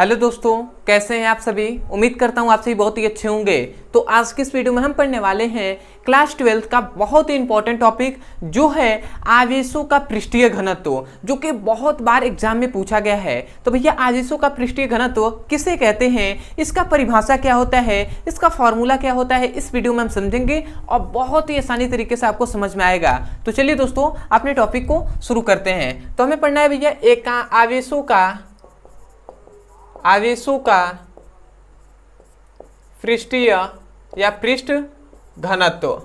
Hello दोस्तों, कैसे हैं आप सभी। उम्मीद करता हूं आप सभी बहुत ही अच्छे होंगे। तो आज की इस वीडियो में हम पढ़ने वाले हैं क्लास 12 का बहुत ही इंपॉर्टेंट टॉपिक जो है आवेशों का पृष्ठीय घनत्व, जो कि बहुत बार एग्जाम में पूछा गया है। तो भैया आवेशों का पृष्ठीय घनत्व किसे कहते हैं, इसका परिभाषा क्या होता है, इसका फॉर्मूला क्या होता है, इस वीडियो में हम समझेंगे और बहुत ही आसानी तरीके से आपको समझ में आएगा। तो चलिए दोस्तों अपने टॉपिक को शुरू करते हैं। तो हमें पढ़ना है भैया एक आवेशों का पृष्ठीय या पृष्ठ घनत्व।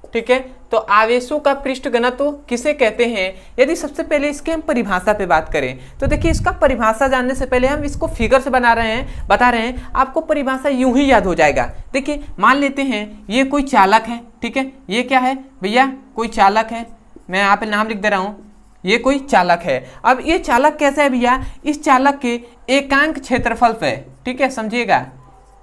ठीक है, तो आवेशों का पृष्ठ घनत्व किसे कहते हैं। यदि सबसे पहले इसके हम परिभाषा पे बात करें तो देखिए, इसका परिभाषा जानने से पहले हम इसको फिगर से बता रहे हैं, आपको परिभाषा यूं ही याद हो जाएगा। देखिए मान लेते हैं ये कोई चालक है। ठीक है, ये क्या है भैया, कोई चालक है। मैं यहाँ पे नाम लिख दे रहा हूँ, ये कोई चालक है। अब ये चालक कैसा है भैया, इस चालक के एकांक क्षेत्रफल पे, ठीक है समझिएगा,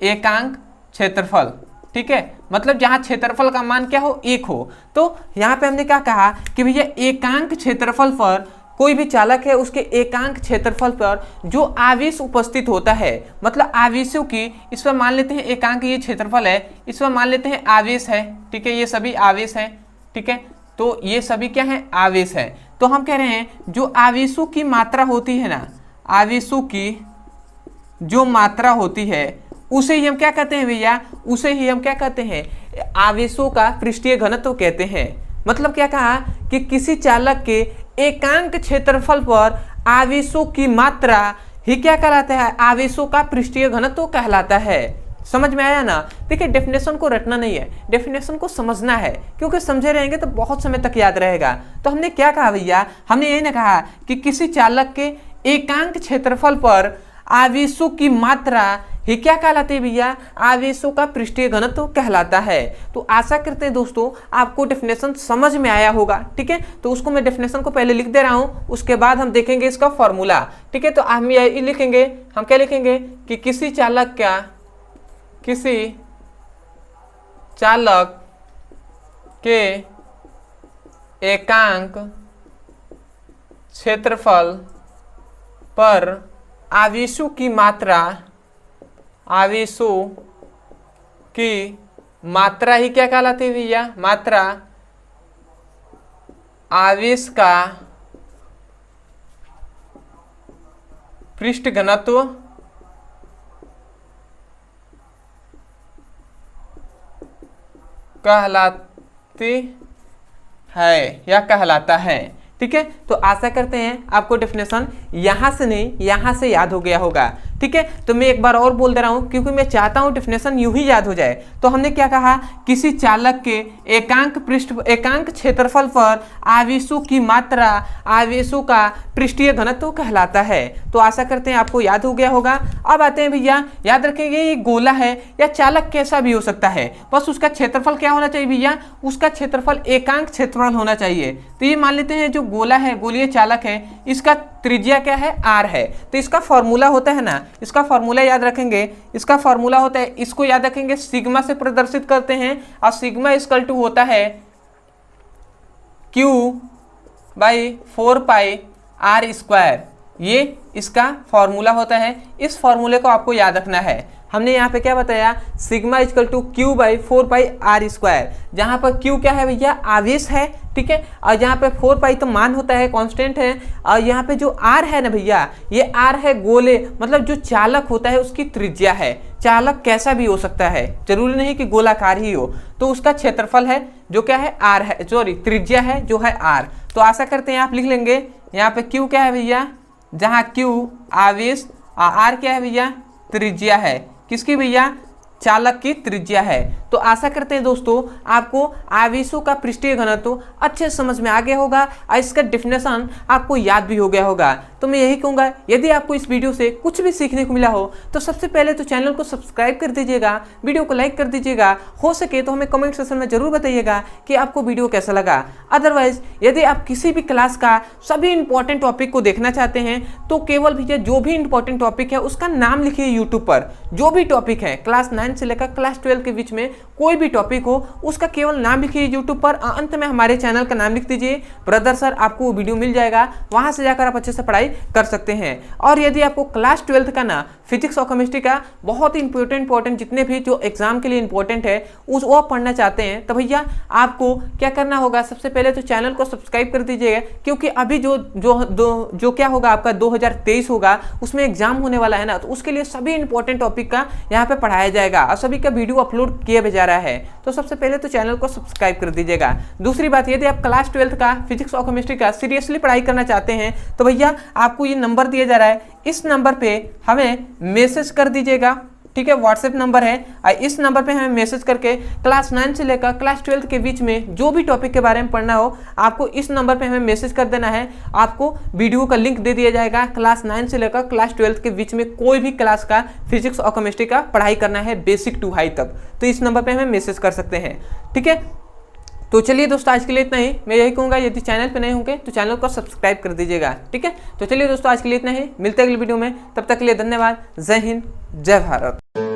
एकांक क्षेत्रफल। ठीक है, मतलब जहां क्षेत्रफल का मान क्या हो, 1 हो। तो यहाँ पे हमने क्या कहा कि भैया एकांक क्षेत्रफल पर कोई भी चालक है, उसके एकांक क्षेत्रफल पर जो आवेश उपस्थित होता है, मतलब आवेशों की, इस पर मान लेते हैं एकांक ये क्षेत्रफल है, इस पर मान लेते हैं आवेश है। ठीक है, ये सभी आवेश है। ठीक है, तो ये सभी क्या है, आवेश है। तो हम कह रहे हैं जो आवेशों की मात्रा होती है ना, आवेशों की जो मात्रा होती है उसे ही हम क्या कहते हैं भैया, उसे ही हम क्या कहते हैं, आवेशों का पृष्ठीय घनत्व कहते हैं। मतलब क्या कहा कि किसी चालक के एकांक क्षेत्रफल पर आवेशों की मात्रा ही क्या कहलाता है, आवेशों का पृष्ठीय घनत्व कहलाता है। समझ में आया ना। देखिए डेफिनेशन को रटना नहीं है, डेफिनेशन को समझना है, क्योंकि समझे रहेंगे तो बहुत समय तक याद रहेगा। तो हमने क्या कहा भैया, हमने यही ना कहा कि किसी चालक के एकांक क्षेत्रफल पर आवेशों की मात्रा ही क्या कहलाती है भैया, आवेशों का पृष्ठीय घनत्व कहलाता है। तो आशा करते हैं दोस्तों आपको डेफिनेशन समझ में आया होगा। ठीक है, तो उसको मैं डेफिनेशन को पहले लिख दे रहा हूं, उसके बाद हम देखेंगे इसका फॉर्मूला। ठीक है, तो हम ये लिखेंगे, हम क्या लिखेंगे कि किसी चालक के एकांक क्षेत्रफल पर आवेशों की मात्रा ही क्या कहलाती है भैया, मात्रा आवेश का पृष्ठ घनत्व कहलाती है या कहलाता है। ठीक है, तो आशा करते हैं आपको डेफिनेशन यहां से नहीं यहां से याद हो गया होगा। ठीक है, तो मैं एक बार और बोल दे रहा हूं क्योंकि मैं चाहता हूं डेफिनेशन यूं ही याद हो जाए। तो हमने क्या कहा, किसी चालक के एकांक क्षेत्रफल पर आवेशों की मात्रा आवेशों का पृष्ठीय घनत्व कहलाता है। तो आशा करते हैं आपको याद हो गया होगा। अब आते हैं भैया, याद रखेंगे ये गोला है या चालक कैसा भी हो सकता है, बस उसका क्षेत्रफल क्या होना चाहिए भैया, उसका क्षेत्रफल एकांक क्षेत्रफल होना चाहिए। तो ये मान लेते हैं जो गोला है, गोलीय चालक है, इसका त्रिज्या क्या है, r है। तो इसका फॉर्मूला होता है ना, इसका फॉर्मूला याद रखेंगे, इसका फॉर्मूला होता है, इसको याद रखेंगे, सिग्मा से प्रदर्शित करते हैं और सिग्मा इक्वल टू होता है Q/4πr²। ये इसका फॉर्मूला होता है। इस फॉर्मूले को आपको याद रखना है। हमने यहाँ पे क्या बताया, सिग्मा इक्वल टू Q/4πr², जहाँ पर Q क्या है भैया, आवेश है। ठीक है, और यहाँ पे 4π तो मान होता है, कांस्टेंट है। और यहाँ पे जो R है ना भैया, ये R है गोले, मतलब जो चालक होता है उसकी त्रिज्या है। चालक कैसा भी हो सकता है, जरूरी नहीं कि गोलाकार ही हो। तो उसका क्षेत्रफल है जो क्या है, R है, सॉरी त्रिज्या है जो है R। तो आशा करते हैं आप लिख लेंगे। यहाँ पे Q क्या है भैया, जहाँ Q आवेश और R क्या है भैया, त्रिज्या है। किसकी भैया, चालक की त्रिज्या है। तो आशा करते हैं दोस्तों आपको आवेशों का पृष्ठीय घनत्व अच्छे समझ में आ गया होगा और इसका डेफिनेशन आपको याद भी हो गया होगा। तो मैं यही कहूँगा, यदि आपको इस वीडियो से कुछ भी सीखने को मिला हो तो सबसे पहले तो चैनल को सब्सक्राइब कर दीजिएगा, वीडियो को लाइक कर दीजिएगा, हो सके तो हमें कमेंट सेक्शन में जरूर बताइएगा कि आपको वीडियो कैसा लगा। अदरवाइज यदि आप किसी भी क्लास का सभी इंपॉर्टेंट टॉपिक को देखना चाहते हैं तो केवल भैया जो भी इंपॉर्टेंट टॉपिक है उसका नाम लिखिए यूट्यूब पर, जो भी टॉपिक है क्लास 9 से लेकर क्लास 12 के बीच में कोई भी टॉपिक हो उसका केवल नाम लिखिए यूट्यूब पर, अंत में हमारे चैनल का नाम लिख दीजिए ब्रदर सर, आपको वो वीडियो मिल जाएगा, वहां से जाकर आप अच्छे से पढ़ाई कर सकते हैं। और यदि आपको क्लास 12th का ना फिजिक्स और केमिस्ट्री का बहुत ही इंपॉर्टेंट जितने भी जो एग्जाम के लिए इंपॉर्टेंट है उस वो आप पढ़ना चाहते हैं तो भैया आपको क्या करना होगा, सबसे पहले तो चैनल को सब्सक्राइब कर दीजिएगा, क्योंकि अभी जो क्या होगा आपका 2023 होगा उसमें एग्जाम होने वाला है ना, तो उसके लिए सभी इंपॉर्टेंट टॉपिक का यहाँ पे पढ़ाया जाएगा और सभी का वीडियो अपलोड किया भी जा रहा है। तो सबसे पहले तो चैनल को सब्सक्राइब कर दीजिएगा। दूसरी बात, यदि आप क्लास 12th का फिजिक्स और केमिस्ट्री का सीरियसली पढ़ाई करना चाहते हैं तो भैया आपको ये नंबर दिया जा रहा है, इस नंबर पे हमें मैसेज कर दीजिएगा, ठीक है, व्हाट्सएप नंबर है, इस नंबर पे हमें मैसेज करके क्लास 9 से लेकर क्लास 12 के बीच में जो भी टॉपिक के बारे में पढ़ना हो आपको इस नंबर पे हमें मैसेज कर देना है। आपको वीडियो का लिंक दे दिया जाएगा, क्लास 9 से लेकर क्लास 12 के बीच में कोई भी क्लास का फिजिक्स और केमिस्ट्री का पढ़ाई करना है बेसिक टू हाई तक, तो इस नंबर पर हमें मैसेज कर सकते हैं, ठीक है। तो चलिए दोस्तों आज के लिए इतना ही, मैं यही कहूँगा यदि चैनल पे नए होंगे तो चैनल को सब्सक्राइब कर दीजिएगा, ठीक है। तो चलिए दोस्तों आज के लिए इतना ही, मिलते हैं अगली वीडियो में, तब तक के लिए धन्यवाद। जय हिंद, जय भारत।